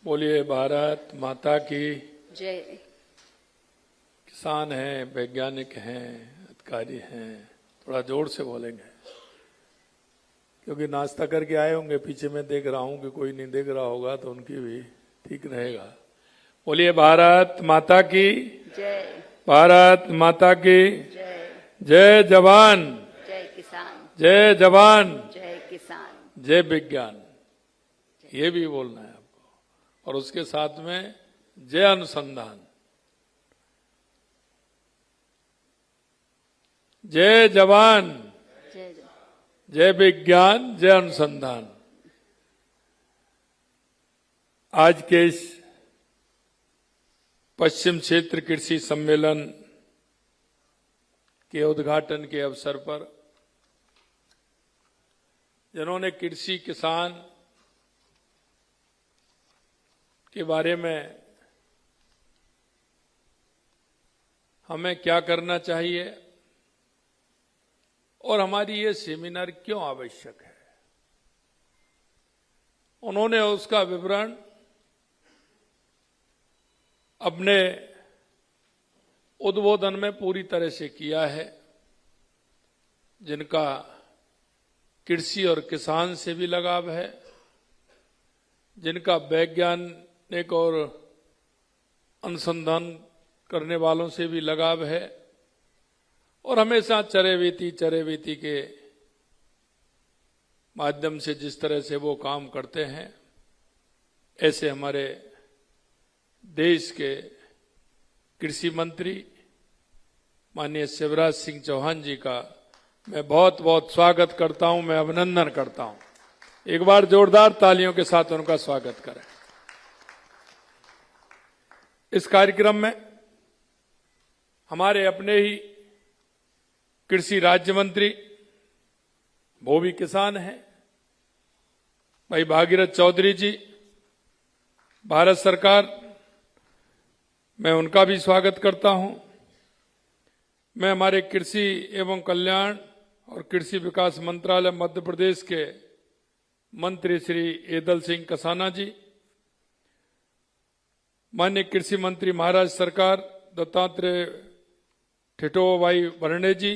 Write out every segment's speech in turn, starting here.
बोलिए भारत माता की जय। किसान हैं, वैज्ञानिक हैं, अधिकारी हैं, थोड़ा जोर से बोलेंगे क्योंकि नाश्ता करके आए होंगे। पीछे मैं देख रहा हूं कि कोई नहीं देख रहा होगा तो उनकी भी ठीक रहेगा। बोलिए भारत माता की जय। भारत माता की जय। जय जवान जय किसान। जय जवान जय किसान। जय विज्ञान। ये भी बोलना है आपको और उसके साथ में जय अनुसंधान, जय जवान जय। जय विज्ञान जय अनुसंधान। आज के इस पश्चिम क्षेत्र कृषि सम्मेलन के उद्घाटन के अवसर पर जिन्होंने कृषि किसान के बारे में हमें क्या करना चाहिए और हमारी ये सेमिनार क्यों आवश्यक है, उन्होंने उसका विवरण अपने उद्बोधन में पूरी तरह से किया है। जिनका कृषि और किसान से भी लगाव है, जिनका वैज्ञानिक और अनुसंधान करने वालों से भी लगाव है और हमेशा चरेवेती के माध्यम से जिस तरह से वो काम करते हैं, ऐसे हमारे देश के कृषि मंत्री माननीय शिवराज सिंह चौहान जी का मैं बहुत बहुत स्वागत करता हूं, मैं अभिनंदन करता हूं। एक बार जोरदार तालियों के साथ उनका स्वागत करें। इस कार्यक्रम में हमारे अपने ही कृषि राज्य मंत्री, वो भी किसान हैं, भाई भागीरथ चौधरी जी, भारत सरकार, मैं उनका भी स्वागत करता हूं। मैं हमारे कृषि एवं कल्याण और कृषि विकास मंत्रालय मध्य प्रदेश के मंत्री श्री एदल सिंह कसाना जी, माननीय कृषि मंत्री महाराष्ट्र सरकार दत्तात्रेय ठिठोभाई भरणे जी,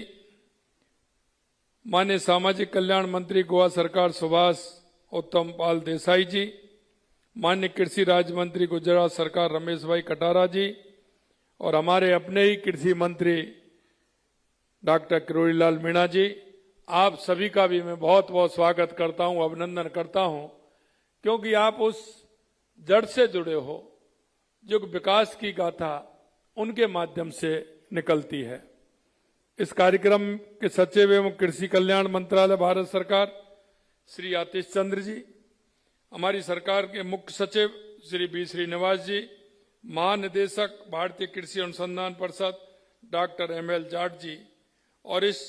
माननीय सामाजिक कल्याण मंत्री गोवा सरकार सुभाष उत्तम पाल देसाई जी, माननीय कृषि राज्य मंत्री गुजरात सरकार रमेश भाई कटारा जी और हमारे अपने ही कृषि मंत्री डॉक्टर किरोड़ीलाल मीणा जी, आप सभी का भी मैं बहुत बहुत स्वागत करता हूं, अभिनंदन करता हूं, क्योंकि आप उस जड़ से जुड़े हो जो विकास की गाथा उनके माध्यम से निकलती है। इस कार्यक्रम के सचिव एवं कृषि कल्याण मंत्रालय भारत सरकार श्री आतिश चंद्र जी, हमारी सरकार के मुख्य सचिव श्री बी श्रीनिवास जी, महानिदेशक भारतीय कृषि अनुसंधान परिषद डॉक्टर एमएल जाट जी और इस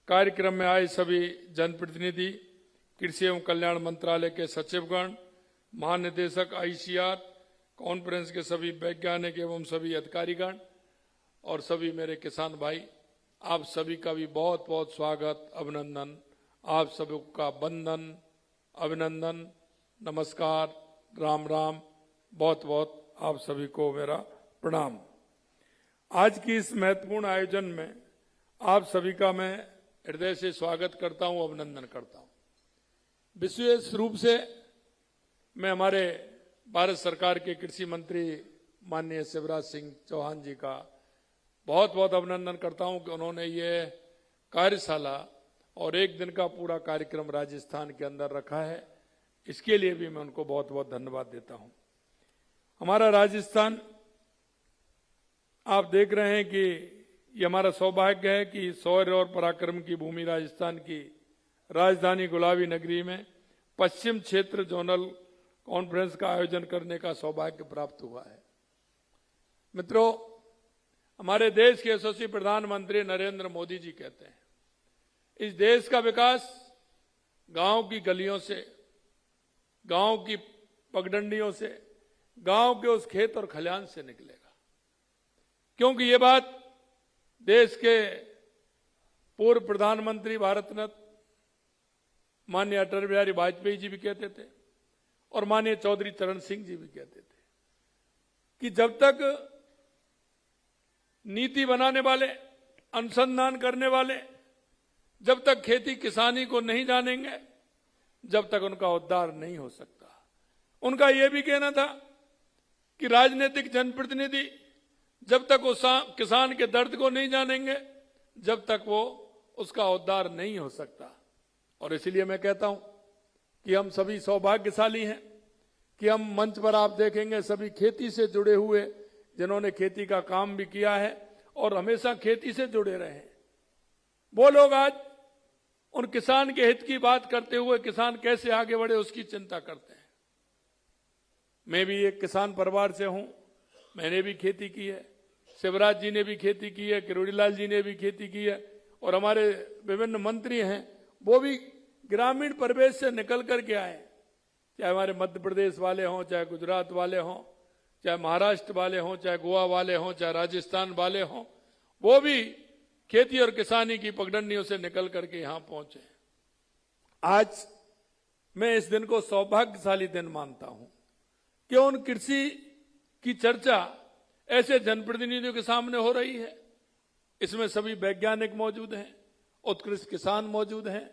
कार्यक्रम में आए सभी जनप्रतिनिधि, कृषि एवं कल्याण मंत्रालय के सचिवगण, महानिदेशक आईसीआर, कॉन्फ्रेंस के सभी वैज्ञानिक एवं सभी अधिकारीगण और सभी मेरे किसान भाई, आप सभी का भी बहुत बहुत स्वागत, अभिनंदन। आप सभी का वंदन, अभिनंदन, नमस्कार, राम राम, बहुत बहुत आप सभी को मेरा प्रणाम। आज की इस महत्वपूर्ण आयोजन में आप सभी का मैं हृदय से स्वागत करता हूं, अभिनंदन करता हूं। विशेष रूप से मैं हमारे भारत सरकार के कृषि मंत्री माननीय शिवराज सिंह चौहान जी का बहुत बहुत अभिनंदन करता हूं कि उन्होंने ये कार्यशाला और एक दिन का पूरा कार्यक्रम राजस्थान के अंदर रखा है। इसके लिए भी मैं उनको बहुत बहुत धन्यवाद देता हूं। हमारा राजस्थान, आप देख रहे हैं कि ये हमारा सौभाग्य है कि शौर्य और पराक्रम की भूमि राजस्थान की राजधानी गुलाबी नगरी में पश्चिम क्षेत्र जोनल कॉन्फ्रेंस का आयोजन करने का सौभाग्य प्राप्त हुआ है। मित्रों, हमारे देश के यशस्वी प्रधानमंत्री नरेंद्र मोदी जी कहते हैं, इस देश का विकास गांव की गलियों से, गांव की पगडंडियों से, गांव के उस खेत और खलिहान से निकलेगा। क्योंकि ये बात देश के पूर्व प्रधानमंत्री भारत रत्न माननीय अटल बिहारी वाजपेयी जी भी कहते थे और माननीय चौधरी चरण सिंह जी भी कहते थे कि जब तक नीति बनाने वाले, अनुसंधान करने वाले जब तक खेती किसानी को नहीं जानेंगे, जब तक उनका उद्धार नहीं हो सकता। उनका यह भी कहना था कि राजनीतिक जनप्रतिनिधि जब तक वो किसान के दर्द को नहीं जानेंगे, जब तक वो उसका उद्धार नहीं हो सकता। और इसलिए मैं कहता हूं कि हम सभी सौभाग्यशाली हैं कि हम मंच पर आप देखेंगे सभी खेती से जुड़े हुए, जिन्होंने खेती का काम भी किया है और हमेशा खेती से जुड़े रहे हैं, वो लोग आज उन किसान के हित की बात करते हुए किसान कैसे आगे बढ़े उसकी चिंता करते हैं। मैं भी एक किसान परिवार से हूं, मैंने भी खेती की है, शिवराज जी ने भी खेती की है, किरोड़ीलाल जी ने भी खेती की है, और हमारे विभिन्न मंत्री हैं वो भी ग्रामीण परिवेश से निकल करके आए, चाहे हमारे मध्य प्रदेश वाले हों, चाहे गुजरात वाले हों, चाहे महाराष्ट्र वाले हों, चाहे गोवा वाले हों, चाहे राजस्थान वाले हों, वो भी खेती और किसानी की पगडंडियों से निकल करके यहां पहुंचे। आज मैं इस दिन को सौभाग्यशाली दिन मानता हूं कि उन कृषि की चर्चा ऐसे जनप्रतिनिधियों के सामने हो रही है। इसमें सभी वैज्ञानिक मौजूद हैं, उत्कृष्ट किसान मौजूद हैं,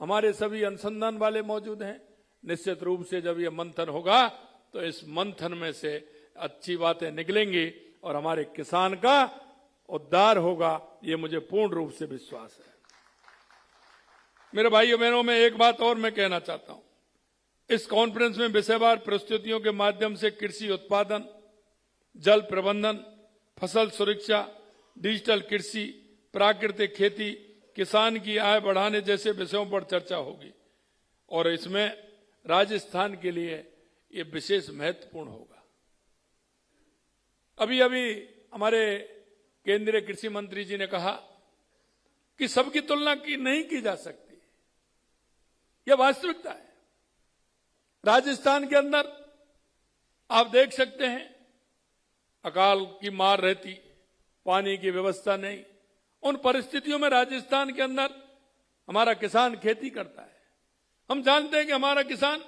हमारे सभी अनुसंधान वाले मौजूद हैं। निश्चित रूप से जब यह मंथन होगा तो इस मंथन में से अच्छी बातें निकलेंगी और हमारे किसान का उद्धार होगा, ये मुझे पूर्ण रूप से विश्वास है। मेरे भाइयों बहनों, में एक बात और मैं कहना चाहता हूं। इस कॉन्फ्रेंस में विषयवार प्रस्तुतियों के माध्यम से कृषि उत्पादन, जल प्रबंधन, फसल सुरक्षा, डिजिटल कृषि, प्राकृतिक खेती, किसान की आय बढ़ाने जैसे विषयों पर चर्चा होगी और इसमें राजस्थान के लिए ये विशेष महत्वपूर्ण होगा। अभी अभी हमारे केंद्रीय कृषि मंत्री जी ने कहा कि सबकी तुलना की नहीं की जा सकती, यह वास्तविकता है। राजस्थान के अंदर आप देख सकते हैं अकाल की मार रहती, पानी की व्यवस्था नहीं, उन परिस्थितियों में राजस्थान के अंदर हमारा किसान खेती करता है। हम जानते हैं कि हमारा किसान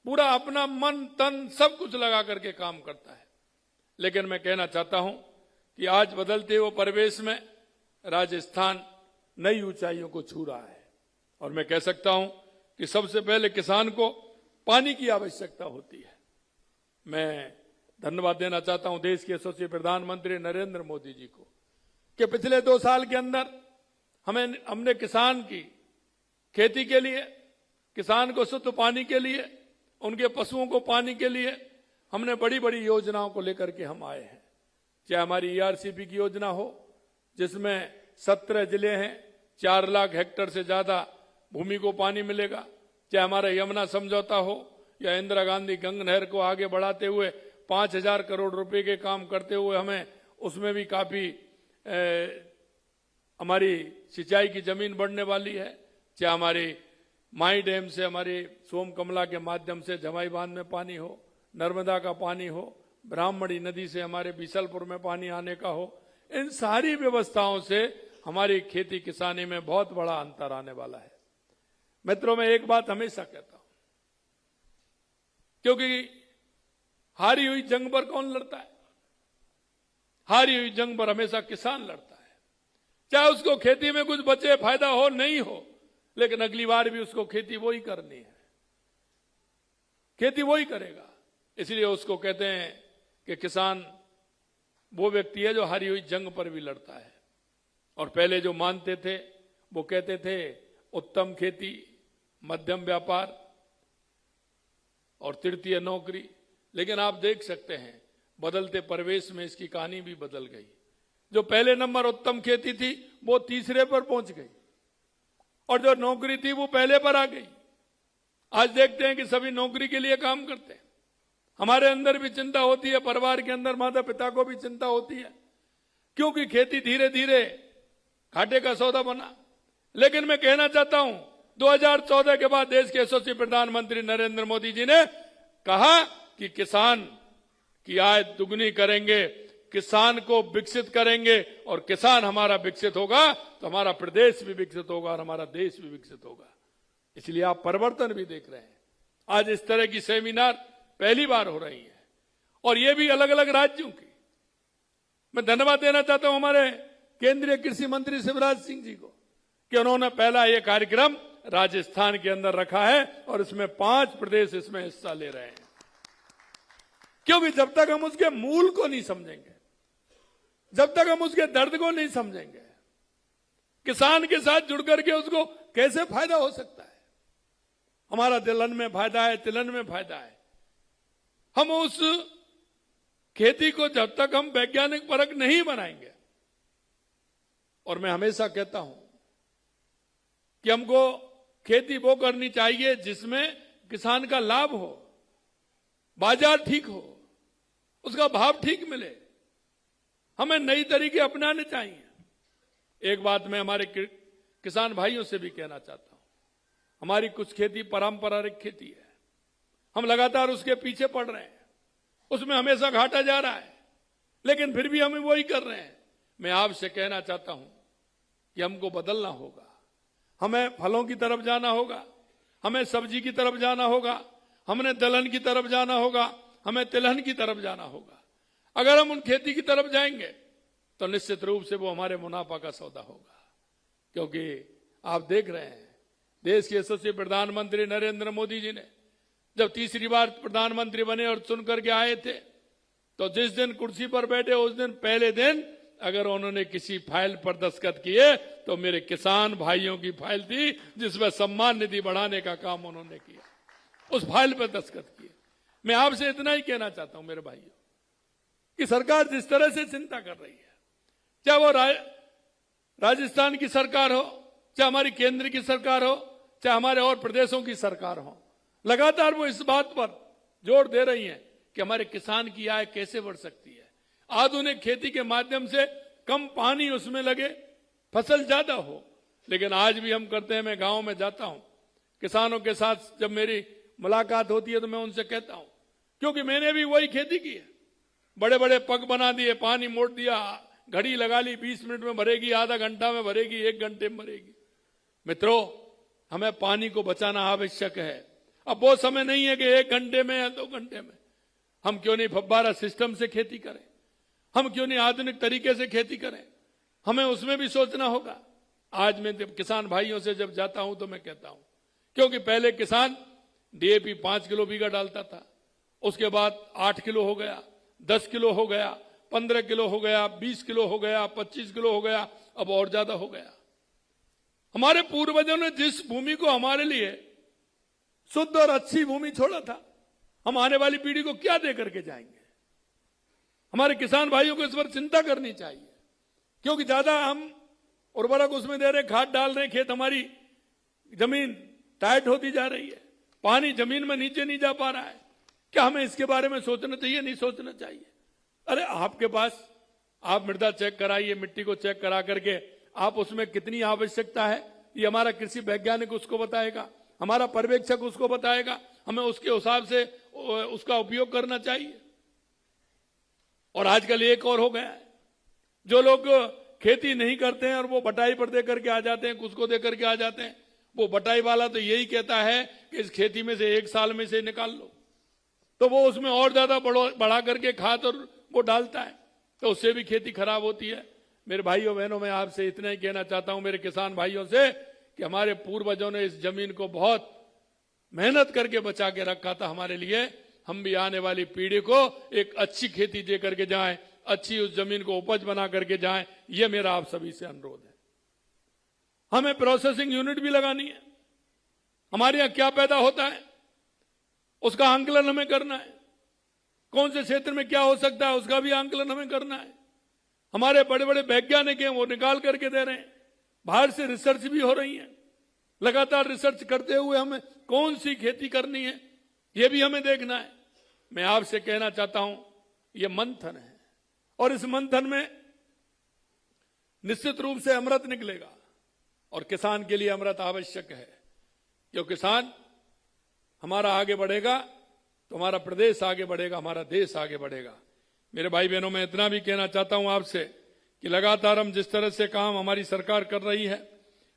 पूरा अपना मन तन सब कुछ लगा करके काम करता है, लेकिन मैं कहना चाहता हूं कि आज बदलते हुए परिवेश में राजस्थान नई ऊंचाइयों को छू रहा है और मैं कह सकता हूं कि सबसे पहले किसान को पानी की आवश्यकता होती है। मैं धन्यवाद देना चाहता हूं देश के यशस्वी प्रधानमंत्री नरेंद्र मोदी जी को कि पिछले 2 साल के अंदर हमने किसान की खेती के लिए, किसान को शुद्ध पानी के लिए, उनके पशुओं को पानी के लिए हमने बड़ी बड़ी योजनाओं को लेकर के हम आए हैं। चाहे हमारी ERCP की योजना हो जिसमें 17 जिले हैं, 4 लाख हेक्टेयर से ज्यादा भूमि को पानी मिलेगा, चाहे हमारा यमुना समझौता हो या इंदिरा गांधी गंगा नहर को आगे बढ़ाते हुए 5,000 करोड़ रुपए के काम करते हुए हमें उसमें भी काफी हमारी सिंचाई की जमीन बढ़ने वाली है, चाहे हमारी माई डैम से हमारी सोम कमला के माध्यम से जमाई बांध में पानी हो, नर्मदा का पानी हो, ब्राह्मणी नदी से हमारे बीसलपुर में पानी आने का हो, इन सारी व्यवस्थाओं से हमारी खेती किसानी में बहुत बड़ा अंतर आने वाला है। मित्रों, मैं एक बात हमेशा कहता हूं, क्योंकि हारी हुई जंग पर कौन लड़ता है? हारी हुई जंग पर हमेशा किसान लड़ता है, चाहे उसको खेती में कुछ बचे, फायदा हो नहीं हो, लेकिन अगली बार भी उसको खेती वही करनी है, खेती वही करेगा। इसलिए उसको कहते हैं कि किसान वो व्यक्ति है जो हारी हुई जंग पर भी लड़ता है। और पहले जो मानते थे वो कहते थे उत्तम खेती, मध्यम व्यापार और तृतीय नौकरी, लेकिन आप देख सकते हैं बदलते परिवेश में इसकी कहानी भी बदल गई। जो पहले नंबर उत्तम खेती थी वो तीसरे पर पहुंच गई और जो नौकरी थी वो पहले पर आ गई। आज देखते हैं कि सभी नौकरी के लिए काम करते हैं। हमारे अंदर भी चिंता होती है, परिवार के अंदर माता पिता को भी चिंता होती है, क्योंकि खेती धीरे धीरे घाटे का सौदा बना। लेकिन मैं कहना चाहता हूं 2014 के बाद देश के यशस्वी प्रधानमंत्री नरेंद्र मोदी जी ने कहा कि किसान की आय दुगनी करेंगे, किसान को विकसित करेंगे, और किसान हमारा विकसित होगा तो हमारा प्रदेश भी विकसित होगा और हमारा देश भी विकसित होगा। इसलिए आप परिवर्तन भी देख रहे हैं। आज इस तरह की सेमिनार पहली बार हो रही है, और ये भी अलग अलग राज्यों की। मैं धन्यवाद देना चाहता हूं हमारे केंद्रीय कृषि मंत्री शिवराज सिंह जी को कि उन्होंने पहला ये कार्यक्रम राजस्थान के अंदर रखा है और इसमें 5 प्रदेश इसमें हिस्सा ले रहे हैं। क्योंकि जब तक हम उसके मूल को नहीं समझेंगे, जब तक हम उसके दर्द को नहीं समझेंगे, किसान के साथ जुड़ करके उसको कैसे फायदा हो सकता है। हमारा तिलहन में फायदा है, तिलहन में फायदा है। हम उस खेती को जब तक हम वैज्ञानिक परख नहीं बनाएंगे, और मैं हमेशा कहता हूं कि हमको खेती वो करनी चाहिए जिसमें किसान का लाभ हो, बाजार ठीक हो, उसका भाव ठीक मिले। हमें नई तरीके अपनाने चाहिए। एक बात मैं हमारे किसान भाइयों से भी कहना चाहता हूं, हमारी कुछ खेती पारंपरिक खेती है, हम लगातार उसके पीछे पड़ रहे हैं, उसमें हमेशा घाटा जा रहा है, लेकिन फिर भी हम वही कर रहे हैं। मैं आपसे कहना चाहता हूं कि हमको बदलना होगा, हमें फलों की तरफ जाना होगा, हमें सब्जी की तरफ जाना होगा, हमने दलहन की तरफ जाना होगा, हमें तिलहन की तरफ जाना होगा। अगर हम उन खेती की तरफ जाएंगे तो निश्चित रूप से वो हमारे मुनाफा का सौदा होगा। क्योंकि आप देख रहे हैं, देश के यशस्वी प्रधानमंत्री नरेंद्र मोदी जी ने जब तीसरी बार प्रधानमंत्री बने और चुन करके आए थे, तो जिस दिन कुर्सी पर बैठे उस दिन पहले दिन अगर उन्होंने किसी फाइल पर दस्तखत किए तो मेरे किसान भाइयों की फाइल थी, जिसमें सम्मान निधि बढ़ाने का काम उन्होंने किया, उस फाइल पर दस्तखत किए। मैं आपसे इतना ही कहना चाहता हूं मेरे भाइयों कि सरकार जिस तरह से चिंता कर रही है, चाहे वो राजस्थान की सरकार हो, चाहे हमारी केंद्र की सरकार हो, चाहे हमारे और प्रदेशों की सरकार हो, लगातार वो इस बात पर जोर दे रही है कि हमारे किसान की आय कैसे बढ़ सकती है। आधुनिक खेती के माध्यम से कम पानी उसमें लगे, फसल ज्यादा हो। लेकिन आज भी हम करते हैं, मैं गांव में जाता हूं, किसानों के साथ जब मेरी मुलाकात होती है तो मैं उनसे कहता हूं, क्योंकि मैंने भी वही खेती की है, बड़े बड़े पग बना दिए, पानी मोड़ दिया, घड़ी लगा ली, 20 मिनट में भरेगी, आधा घंटा में भरेगी, 1 घंटे में भरेगी। मित्रों, हमें पानी को बचाना आवश्यक है। अब वो समय नहीं है कि 1 घंटे में या 2 घंटे में। हम क्यों नहीं फव्वारा सिस्टम से खेती करें, हम क्यों नहीं आधुनिक तरीके से खेती करें, हमें उसमें भी सोचना होगा। आज मैं किसान भाइयों से जब जाता हूं तो मैं कहता हूं, क्योंकि पहले किसान डीएपी 5 किलो बीघा डालता था, उसके बाद 8 किलो हो गया, 10 किलो हो गया, 15 किलो हो गया, 20 किलो हो गया, 25 किलो हो गया, अब और ज्यादा हो गया। हमारे पूर्वजों ने जिस भूमि को हमारे लिए शुद्ध और अच्छी भूमि छोड़ा था, हम आने वाली पीढ़ी को क्या दे करके जाएंगे। हमारे किसान भाइयों को इस पर चिंता करनी चाहिए, क्योंकि ज्यादा हम उर्वरक उसमें दे रहे, खाद डाल रहे, खेत हमारी जमीन टाइट होती जा रही है, पानी जमीन में नीचे नहीं जा पा रहा है। क्या हमें इसके बारे में सोचना चाहिए? नहीं सोचना चाहिए। अरे आपके पास, आप मृदा चेक कराइए, मिट्टी को चेक करा करके आप उसमें कितनी आवश्यकता है, ये हमारा कृषि वैज्ञानिक उसको बताएगा, हमारा पर्यवेक्षक उसको बताएगा, हमें उसके हिसाब से उसका उपयोग करना चाहिए। और आजकल एक और हो गया है, जो लोग खेती नहीं करते हैं और वो बटाई पर दे करके आ जाते हैं, उसको दे करके आ जाते हैं, वो बटाई वाला तो यही कहता है कि इस खेती में से 1 साल में से निकाल लो, तो वो उसमें और ज्यादा बढ़ा करके खाद और वो डालता है, तो उससे भी खेती खराब होती है। मेरे भाइयों बहनों, मैं आपसे इतना ही कहना चाहता हूं, मेरे किसान भाइयों से, कि हमारे पूर्वजों ने इस जमीन को बहुत मेहनत करके बचा के रखा था हमारे लिए। हम भी आने वाली पीढ़ी को एक अच्छी खेती दे करके जाएं, अच्छी उस जमीन को उपज बना करके जाएं, ये मेरा आप सभी से अनुरोध है। हमें प्रोसेसिंग यूनिट भी लगानी है। हमारे यहां क्या पैदा होता है उसका आंकलन हमें करना है, कौन से क्षेत्र में क्या हो सकता है उसका भी आंकलन हमें करना है। हमारे बड़े बड़े वैज्ञानिक हैं, वो निकाल करके दे रहे हैं, बाहर से रिसर्च भी हो रही है। लगातार रिसर्च करते हुए हमें कौन सी खेती करनी है ये भी हमें देखना है। मैं आपसे कहना चाहता हूं, ये मंथन है, और इस मंथन में निश्चित रूप से अमृत निकलेगा, और किसान के लिए अमृत आवश्यक है। क्यों किसान हमारा आगे बढ़ेगा तो हमारा प्रदेश आगे बढ़ेगा, हमारा देश आगे बढ़ेगा। मेरे भाई बहनों, मैं इतना भी कहना चाहता हूं आपसे कि लगातार हम जिस तरह से काम हमारी सरकार कर रही है,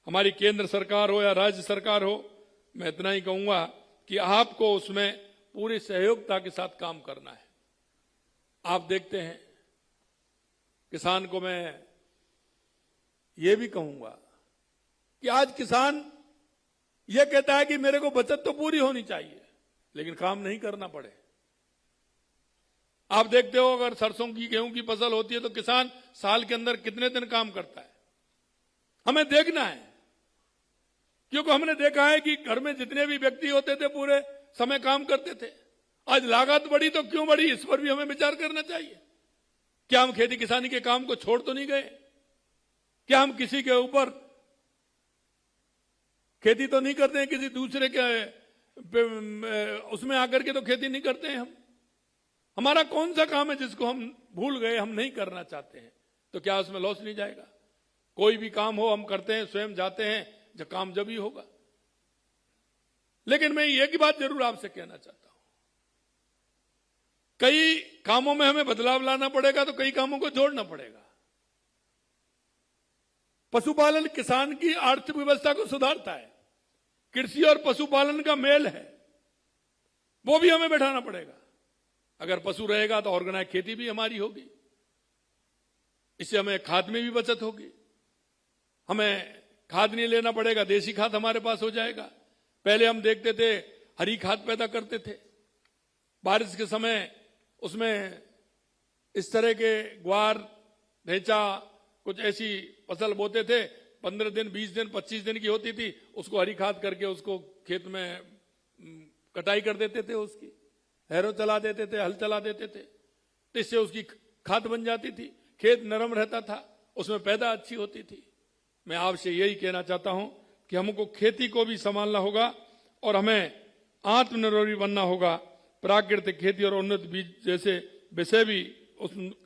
हमारी केंद्र सरकार हो या राज्य सरकार हो, मैं इतना ही कहूंगा कि आपको उसमें पूरी सहयोगिता के साथ काम करना है। आप देखते हैं, किसान को मैं ये भी कहूंगा कि आज किसान ये कहता है कि मेरे को बचत तो पूरी होनी चाहिए, लेकिन काम नहीं करना पड़े। आप देखते हो, अगर सरसों की गेहूं की फसल होती है तो किसान साल के अंदर कितने दिन काम करता है, हमें देखना है। क्योंकि हमने देखा है कि घर में जितने भी व्यक्ति होते थे पूरे समय काम करते थे। आज लागत बढ़ी तो क्यों बढ़ी, इस पर भी हमें विचार करना चाहिए। क्या हम खेती किसानी के काम को छोड़ तो नहीं गए? क्या हम किसी के ऊपर खेती तो नहीं करते हैं, किसी दूसरे के उसमें आकर के तो खेती नहीं करते हैं हम? हमारा कौन सा काम है जिसको हम भूल गए, हम नहीं करना चाहते हैं? तो क्या उसमें लॉस नहीं जाएगा? कोई भी काम हो हम करते हैं, स्वयं जाते हैं, जब काम जब ही होगा। लेकिन मैं एक ही बात जरूर आपसे कहना चाहता हूं, कई कामों में हमें बदलाव लाना पड़ेगा तो कई कामों को जोड़ना पड़ेगा। पशुपालन किसान की आर्थिक व्यवस्था को सुधारता है। कृषि और पशुपालन का मेल है, वो भी हमें बैठाना पड़ेगा। अगर पशु रहेगा तो ऑर्गेनाइज खेती भी हमारी होगी, इससे हमें खाद में भी बचत होगी। हमें खाद नहीं लेना पड़ेगा, देसी खाद हमारे पास हो जाएगा। पहले हम देखते थे हरी खाद पैदा करते थे, बारिश के समय उसमें इस तरह के ग्वार, ढेंचा, कुछ ऐसी फसल बोते थे, 15 दिन, 20 दिन, 25 दिन की होती थी, उसको हरी खाद करके उसको खेत में कटाई कर देते थे, उसकी हैरो चला देते थे, हल चला देते थे, तो इससे उसकी खाद बन जाती थी। खेत नरम रहता था, उसमें पैदा अच्छी होती थी। मैं आपसे यही कहना चाहता हूं कि हमको खेती को भी संभालना होगा और हमें आत्मनिर्भर बनना होगा। प्राकृतिक खेती और उन्नत बीज जैसे विषय भी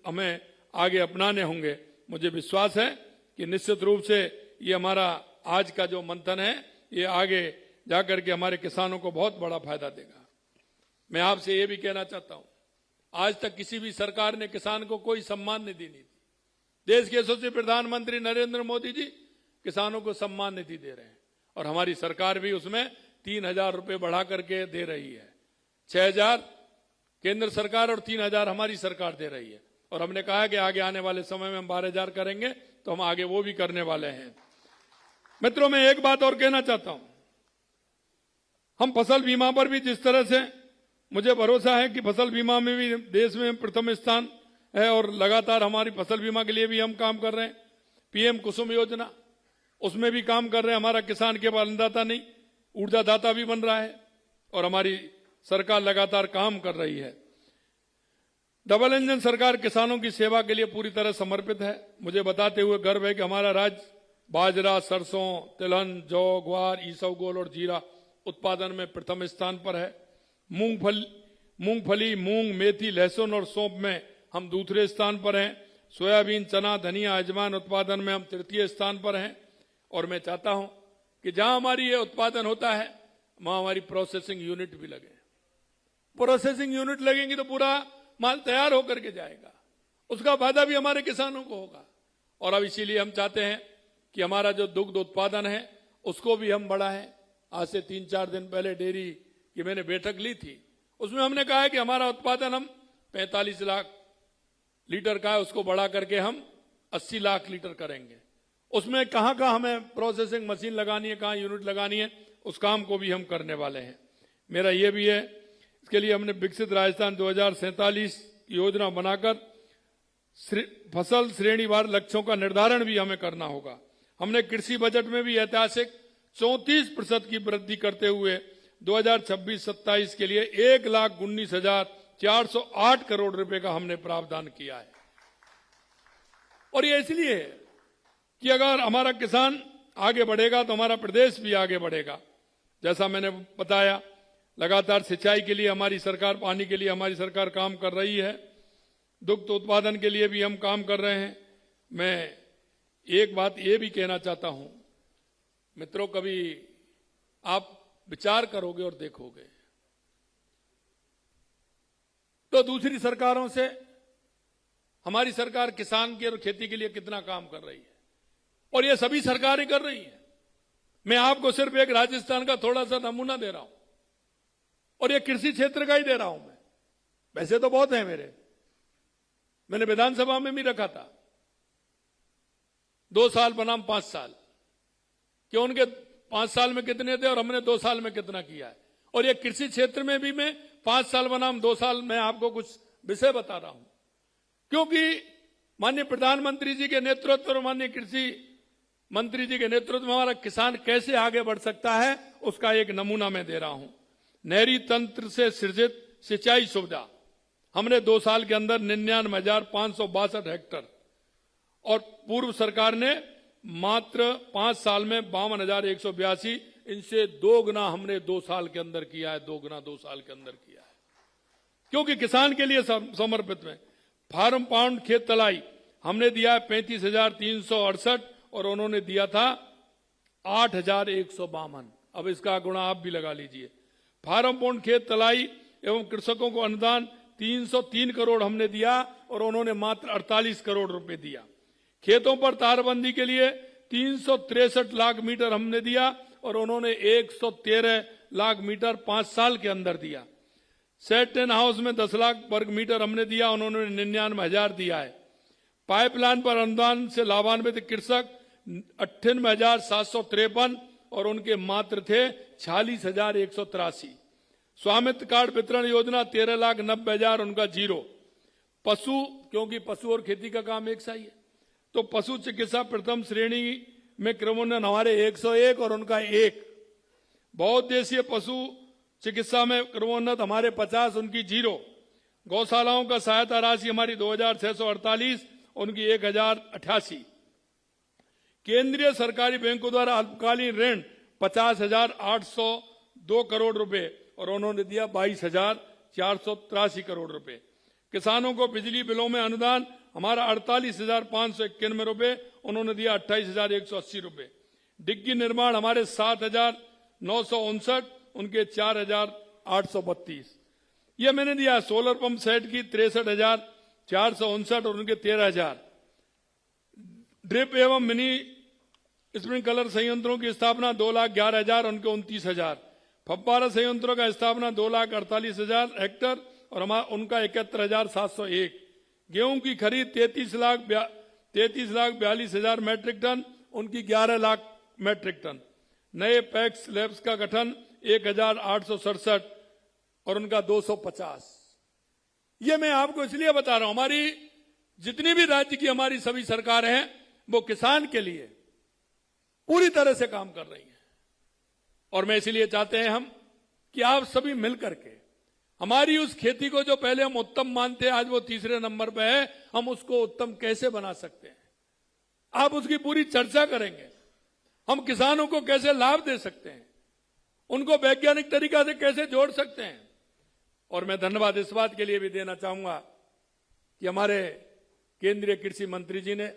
हमें आगे अपनाने होंगे। मुझे विश्वास है कि निश्चित रूप से ये हमारा आज का जो मंथन है, ये आगे जाकर के हमारे किसानों को बहुत बड़ा फायदा देगा। मैं आपसे ये भी कहना चाहता हूं, आज तक किसी भी सरकार ने किसान को कोई सम्मान निधि नहीं दी। देश के यशस्वी प्रधानमंत्री नरेंद्र मोदी जी किसानों को सम्मान निधि दे रहे हैं और हमारी सरकार भी उसमें 3,000 रुपए बढ़ा करके दे रही है। 6,000 केंद्र सरकार और 3,000 हमारी सरकार दे रही है। और हमने कहा है कि आगे आने वाले समय में हम 12,000 करेंगे, तो हम आगे वो भी करने वाले हैं। मित्रों, मैं एक बात और कहना चाहता हूं, हम फसल बीमा पर भी जिस तरह से मुझे भरोसा है कि फसल बीमा में भी देश में प्रथम स्थान है और लगातार हमारी फसल बीमा के लिए भी हम काम कर रहे हैं। पीएम कुसुम योजना, उसमें भी काम कर रहे हैं। हमारा किसान केवल अन्नदाता नहीं, ऊर्जादाता भी बन रहा है और हमारी सरकार लगातार काम कर रही है। डबल इंजन सरकार किसानों की सेवा के लिए पूरी तरह समर्पित है। मुझे बताते हुए गर्व है कि हमारा राज्य बाजरा, सरसों, तिलहन, जौ, ग्वार, ईसबगोल और जीरा उत्पादन में प्रथम स्थान पर है। मूंगफली, मूंग, मेथी, लहसुन और सौंफ में हम दूसरे स्थान पर हैं। सोयाबीन, चना, धनिया, अजवाइन उत्पादन में हम तृतीय स्थान पर हैं। और मैं चाहता हूं कि जहां हमारी ये उत्पादन होता है वहां हमारी प्रोसेसिंग यूनिट भी लगे। प्रोसेसिंग यूनिट लगेंगी तो पूरा माल तैयार होकर के जाएगा, उसका फायदा भी हमारे किसानों को होगा। और अब इसीलिए हम चाहते हैं कि हमारा जो दुग्ध उत्पादन है उसको भी हम बढ़ाएं। आज से 3-4 दिन पहले डेयरी की मैंने बैठक ली थी, उसमें हमने कहा है कि हमारा उत्पादन हम 45 लाख लीटर का है, उसको बढ़ा करके हम 80 लाख लीटर करेंगे। उसमें कहां कहां हमें प्रोसेसिंग मशीन लगानी है, कहां यूनिट लगानी है, उस काम को भी हम करने वाले हैं। मेरा यह भी है, इसके लिए हमने विकसित राजस्थान 2047 योजना बनाकर फसल श्रेणीवार लक्ष्यों का निर्धारण भी हमें करना होगा। हमने कृषि बजट में भी ऐतिहासिक 34% की वृद्धि करते हुए 2026-27 के लिए 1,19,408 करोड़ रुपए का हमने प्रावधान किया है। और ये इसलिए है कि अगर हमारा किसान आगे बढ़ेगा तो हमारा प्रदेश भी आगे बढ़ेगा। जैसा मैंने बताया, लगातार सिंचाई के लिए हमारी सरकार, पानी के लिए हमारी सरकार काम कर रही है। दुग्ध उत्पादन के लिए भी हम काम कर रहे हैं। मैं एक बात ये भी कहना चाहता हूं मित्रों, कभी आप विचार करोगे और देखोगे तो दूसरी सरकारों से हमारी सरकार किसान के और खेती के लिए कितना काम कर रही है, और ये सभी सरकारें कर रही हैं। मैं आपको सिर्फ एक राजस्थान का थोड़ा सा नमूना दे रहा हूं। और ये कृषि क्षेत्र का ही दे रहा हूं मैं, वैसे तो बहुत है मेरे, मैंने विधानसभा में भी रखा था 2 साल बनाम 5 साल, कि उनके 5 साल में कितने थे और हमने 2 साल में कितना किया है। और ये कृषि क्षेत्र में भी मैं 5 साल बनाम 2 साल में आपको कुछ विषय बता रहा हूं, क्योंकि माननीय प्रधानमंत्री जी के नेतृत्व और माननीय कृषि मंत्री जी के नेतृत्व में हमारा किसान कैसे आगे बढ़ सकता है, उसका एक नमूना मैं दे रहा हूं। नहरी तंत्र से सृजित सिंचाई सुविधा हमने 2 साल के अंदर 99,562 हेक्टर, और पूर्व सरकार ने मात्र 5 साल में 52,182, इनसे 2 गुना हमने 2 साल के अंदर किया है, 2 गुना 2 साल के अंदर किया है, क्योंकि किसान के लिए समर्पित में। फार्म पाउंड खेत तलाई हमने दिया है 35,368 और उन्होंने दिया था 8,152। अब इसका गुणा आप भी लगा लीजिए। फार्म पाउंड खेत तलाई एवं कृषकों को अनुदान 303 करोड़ हमने दिया और उन्होंने मात्र 48 करोड़ रुपए दिया। खेतों पर तारबंदी के लिए 363 लाख मीटर हमने दिया और उन्होंने 113 लाख मीटर 5 साल के अंदर दिया। सेट एंड हाउस में 10 लाख वर्ग मीटर हमने दिया, उन्होंने 99,000 दिया है। पाइपलाइन पर अनुदान से लाभान्वित कृषक 98,753 और उनके मात्र थे 46,183। स्वामित्व कार्ड वितरण योजना 13,90,000, उनका 0। पशु, क्योंकि पशु और खेती का काम एक सा ही है, तो पशु चिकित्सा प्रथम श्रेणी में क्रमोन्नयन हमारे 101 और उनका 1। बहुउद्देशीय पशु चिकित्सा में क्रमोन्नत हमारे 50, उनकी 0। गौशालाओं का सहायता राशि हमारी 2,648, उनकी 1,088। केंद्रीय सरकारी बैंकों द्वारा अल्पकालीन ऋण 50,802 करोड़ रुपए और उन्होंने दिया 22,483 करोड़ रुपए। किसानों को बिजली बिलों में अनुदान हमारा 48,591 रुपए, उन्होंने दिया 28,180 रुपए। डिग्गी निर्माण हमारे 7,959, उनके 4,832। ये मैंने दिया। सोलर पंप सेट की 63,459 और उनके 13,000। ड्रिप एवं मिनी स्प्रिंकलर संयंत्रों की स्थापना 2,11,000, उनके 29,000। फव्वारा संयंत्रों का स्थापना 2,48,000 हेक्टर और उनका 71,701। गेहूं की खरीद 33,42,000 मैट्रिक टन, उनकी 11 लाख मैट्रिक टन। नए पैक्स लैब्स का गठन 1,867 और उनका 250। ये मैं आपको इसलिए बता रहा हूं, हमारी जितनी भी राज्य की हमारी सभी सरकारें हैं वो किसान के लिए पूरी तरह से काम कर रही हैं। और मैं इसलिए चाहते हैं हम कि आप सभी मिलकर के हमारी उस खेती को जो पहले हम उत्तम मानते हैं, आज वो तीसरे नंबर पे है, हम उसको उत्तम कैसे बना सकते हैं, आप उसकी पूरी चर्चा करेंगे। हम किसानों को कैसे लाभ दे सकते हैं, उनको वैज्ञानिक तरीका से कैसे जोड़ सकते हैं। और मैं धन्यवाद इस बात के लिए भी देना चाहूंगा कि हमारे केंद्रीय कृषि मंत्री जी ने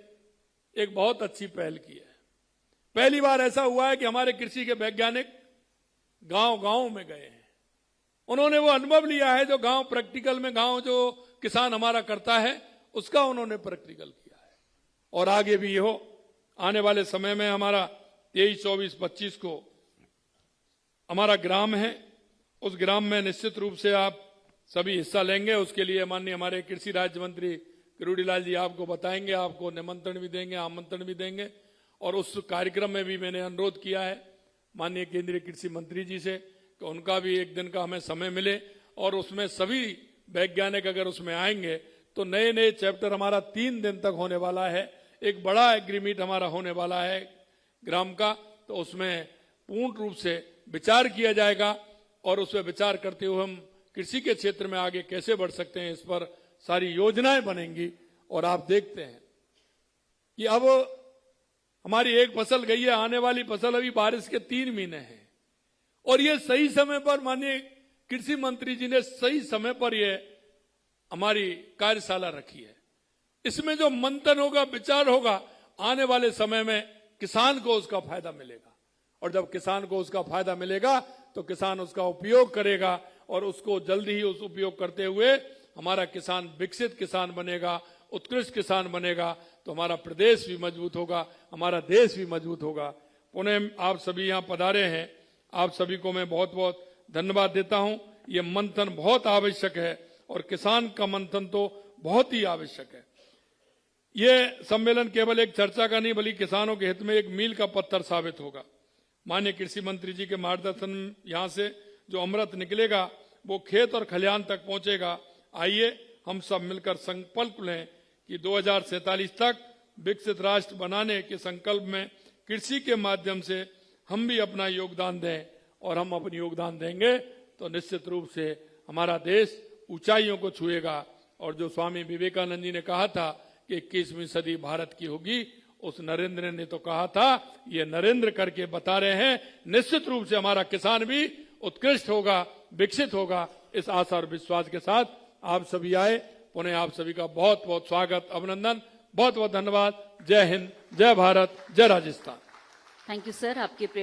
एक बहुत अच्छी पहल की है। पहली बार ऐसा हुआ है कि हमारे कृषि के वैज्ञानिक गांव-गांव में गए हैं, उन्होंने वो अनुभव लिया है जो गांव प्रैक्टिकल में, गांव जो किसान हमारा करता है उसका उन्होंने प्रैक्टिकल किया है। और आगे भी हो, आने वाले समय में हमारा 23, 24, 25 को हमारा ग्राम है, उस ग्राम में निश्चित रूप से आप सभी हिस्सा लेंगे। उसके लिए माननीय हमारे कृषि राज्य मंत्री किरोड़ीलाल जी आपको बताएंगे, आपको निमंत्रण भी देंगे, आमंत्रण भी देंगे। और उस कार्यक्रम में भी मैंने अनुरोध किया है माननीय केंद्रीय कृषि मंत्री जी से कि उनका भी एक दिन का हमें समय मिले और उसमें सभी वैज्ञानिक अगर उसमें आएंगे तो नए नए चैप्टर हमारा 3 दिन तक होने वाला है। एक बड़ा एग्रीमीट हमारा होने वाला है ग्राम का, तो उसमें पूर्ण रूप से विचार किया जाएगा और उसमें विचार करते हुए हम कृषि के क्षेत्र में आगे कैसे बढ़ सकते हैं, इस पर सारी योजनाएं बनेंगी। और आप देखते हैं कि अब हमारी एक फसल गई है, आने वाली फसल अभी बारिश के 3 महीने हैं और ये सही समय पर माननीय कृषि मंत्री जी ने सही समय पर ये हमारी कार्यशाला रखी है। इसमें जो मंथन होगा, विचार होगा, आने वाले समय में किसान को उसका फायदा मिलेगा और जब किसान को उसका फायदा मिलेगा तो किसान उसका उपयोग करेगा और उसको जल्दी ही उस उपयोग करते हुए हमारा किसान विकसित किसान बनेगा, उत्कृष्ट किसान बनेगा, तो हमारा प्रदेश भी मजबूत होगा, हमारा देश भी मजबूत होगा। पुनः आप सभी यहाँ पधारे हैं, आप सभी को मैं बहुत बहुत धन्यवाद देता हूँ। ये मंथन बहुत आवश्यक है और किसान का मंथन तो बहुत ही आवश्यक है। ये सम्मेलन केवल एक चर्चा का नहीं बल्कि किसानों के हित में एक मील का पत्थर साबित होगा। माननीय कृषि मंत्री जी के मार्गदर्शन में यहां से जो अमृत निकलेगा वो खेत और खलिहान तक पहुंचेगा। आइए हम सब मिलकर संकल्प लें कि 2047 तक विकसित राष्ट्र बनाने के संकल्प में कृषि के माध्यम से हम भी अपना योगदान दें, और हम अपनी योगदान देंगे तो निश्चित रूप से हमारा देश ऊंचाइयों को छुएगा। और जो स्वामी विवेकानंद जी ने कहा था कि 21वीं सदी भारत की होगी, उस नरेंद्र ने तो कहा था, ये नरेंद्र करके बता रहे हैं, निश्चित रूप से हमारा किसान भी उत्कृष्ट होगा, विकसित होगा। इस आशा और विश्वास के साथ आप सभी आए, पुनः आप सभी का बहुत बहुत स्वागत, अभिनंदन, बहुत बहुत धन्यवाद। जय हिंद, जय भारत, जय राजस्थान। थैंक यू सर, आपके